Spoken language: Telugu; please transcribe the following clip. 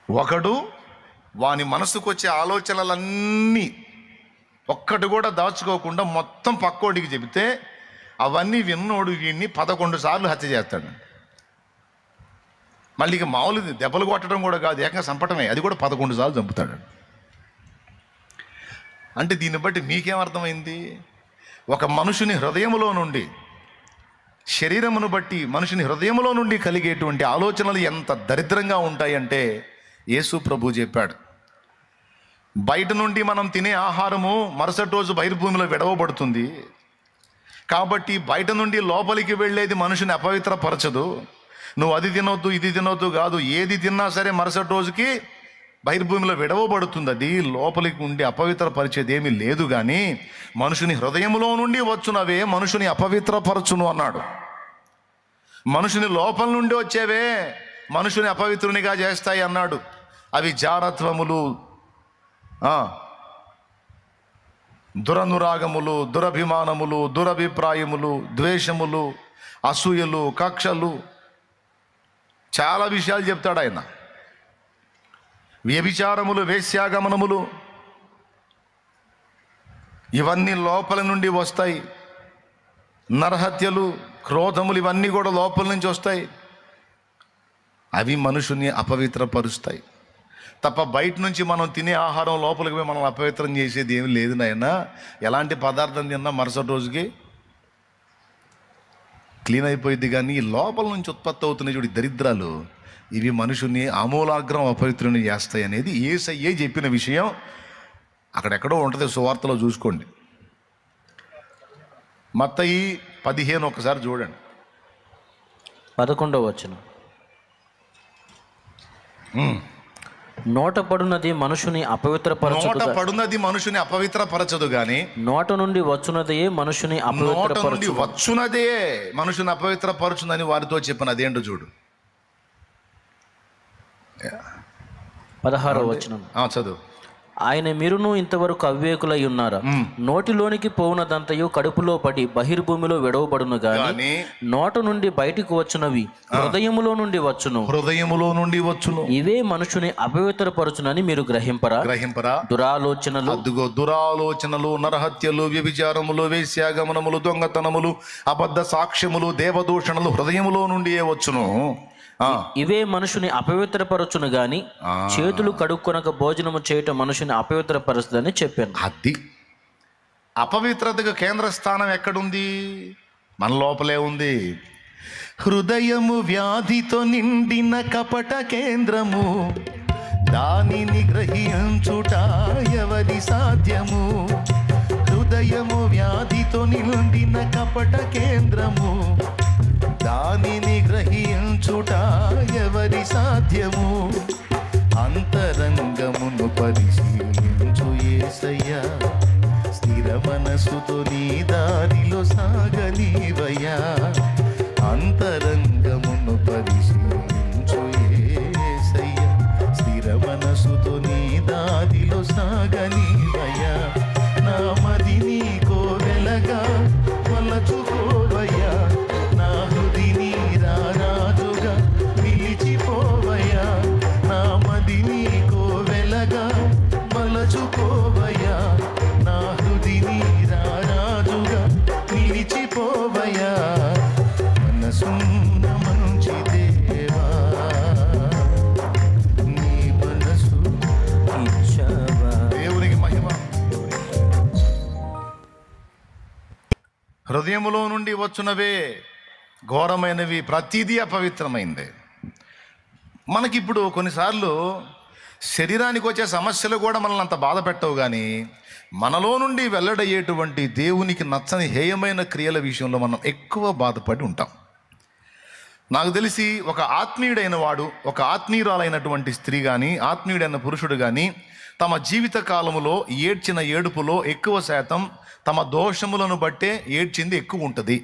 ఒకడు వాని మనసుకు వచ్చే ఆలోచనలన్నీ ఒక్కటి కూడా దాచుకోకుండా మొత్తం పక్కోడికి చెబితే అవన్నీ విన్నోడు వీడిని 11 సార్లు హత్య చేస్తాడు. మళ్ళీ ఇక మామూలు దెబ్బలు కొట్టడం కూడా కాదు, ఏకంగా చంపటమే, అది కూడా 11 సార్లు చంపుతాడు. అంటే దీన్ని బట్టి మీకేమర్థమైంది? ఒక మనుషుని హృదయములో నుండి, శరీరమును బట్టి మనుషుని హృదయములో నుండి కలిగేటువంటి ఆలోచనలు ఎంత దరిద్రంగా ఉంటాయంటే యేసు ప్రభు చెప్పాడు, బయట నుండి మనం తినే ఆహారము మరుసటి రోజు బహిర్భూమిలో విడవబడుతుంది. కాబట్టి బయట నుండి లోపలికి వెళ్ళేది మనుషుని అపవిత్రపరచదు. నువ్వు అది తినొద్దు ఇది తినొద్దు కాదు, ఏది తిన్నా సరే మరుసటి రోజుకి బహిర్భూమిలో విడవబడుతుంది. అది లోపలికి ఉండి అపవిత్రపరిచేది ఏమీ లేదు. కానీ మనుషుని హృదయములో నుండి వచ్చునవే మనుషుని అపవిత్రపరచును అన్నాడు. మనుషుని లోపల నుండి వచ్చేవే మనుషుని అపవిత్రునిగా చేస్తాయి అన్నాడు. అవి జారత్వములు, దురనురాగములు, దురభిమానములు, దురభిప్రాయములు, ద్వేషములు, అసూయలు, కక్షలు, చాలా విషయాలు చెప్తాడు ఆయన. వ్యభిచారములు, వేశ్యాగమనములు, ఇవన్నీ లోపల నుండి వస్తాయి. నరహత్యలు, క్రోధములు, ఇవన్నీ కూడా లోపల నుంచి వస్తాయి. అవి మనుషుని అపవిత్రపరుస్తాయి తప్ప బయట నుంచి మనం తినే ఆహారం లోపలికి పోయి మనం అపవిత్రం చేసేది ఏమి లేదు నాయన. ఎలాంటి పదార్థం తిన్నా మరుసటి రోజుకి క్లీన్ అయిపోయింది. కానీ లోపల నుంచి ఉత్పత్తి అవుతున్న చూడు దరిద్రాలు, ఇవి మనుషుని ఆమూలాగ్రం అపవిత్రుని చేస్తాయి అనేది యేసయ్యే చెప్పిన విషయం. అక్కడెక్కడో ఉంటుంది, సువార్తలో చూసుకోండి. మత్తయి 15 ఒకసారి చూడండి, 11వ వచనం. నోట పడునది మనుషుని అపవిత్రపరచదు గాని నోట నుండి వచ్చునదే మనుషుని అపవిత్రపరచునని వారితో చెప్పిన అదేంటో చూడు. 16వ వచనం చదువు. ఆయన మీరును ఇంతవరకు అవివేకులై ఉన్నారా? నోటిలోనికి పోవునదంతయు కడుపులో పడి బహిర్భూమిలో విడవబడును గాని నోట నుండి బయటికి వచ్చునవి హృదయములో నుండి వచ్చును. ఇవే మనుషుని అపవిత్రపరచునని మీరు గ్రహింపరా? దురాలోచనలు, నరహత్యలు, వ్యభిచారములు, వేశ్యాగమనములు, దొంగతనములు, అబద్ధ సాక్ష్యములు, దేవదూషణలు హృదయములో నుండియే వచ్చును. ఇవే మనుషుని అపవిత్రపరచును గాని చేతులు కడుక్కొనక భోజనము చేయటం మనుషుని అపవిత్రపరుస్తుందని చెప్పాను. అది అపవిత్రతకు కేంద్ర స్థానం ఎక్కడుంది? మన లోపలే ఉంది. హృదయము వ్యాధితో నిండిన కపట కేంద్రము, దానిని గ్రహించుట ఎవరి సాధ్యము? హృదయము వ్యాధితో నిండిన కపట కేంద్రము, దానిని గ్రహించుట ఎవరి సాధ్యము? అంతరంగమును పరిశీలించు యేసయ్యా, స్థిర మనసుతో నీ దారిలో సాగనీవయ్యా. అంతరంగమును పరిశీలించు యేసయ్యా, స్థిర మనసుతో నీ దారిలో సాగనీవయ్యా. నా మది నీకో వెలగా మలచుకోవయ్యా, నా హృది నీ రారాజుగా నిలిచిపోవయ్యా. నా మది నీకో వెలగా మలచుకోవయ్యా, నా హృది నీ రారాజుగా నిలిచిపోవయ్యా. మనసున్న మంచి దేవా, నీ మనసు ఇచ్చావా. దేవునికి మహిమ. హృదయములో నుండి వచ్చునవే ఘోరమైనవి, ప్రతిదీ అపవిత్రమైంది. మనకిప్పుడు కొన్నిసార్లు శరీరానికి వచ్చే సమస్యలు కూడా మనల్ని అంత బాధ పెట్టవు. కానీ మనలో నుండి వెల్లడయ్యేటువంటి దేవునికి నచ్చని హేయమైన క్రియల విషయంలో మనం ఎక్కువ బాధపడి ఉంటాం. నాకు తెలిసి ఒక ఆత్మీయుడైన వాడు, ఒక ఆత్మీయురాలైనటువంటి స్త్రీ కానీ, ఆత్మీయుడైన పురుషుడు కానీ తమ జీవిత కాలములో ఏడ్చిన ఏడుపులో ఎక్కువ శాతం తమ దోషములను బట్టే ఏడ్చింది ఎక్కువ ఉంటుంది.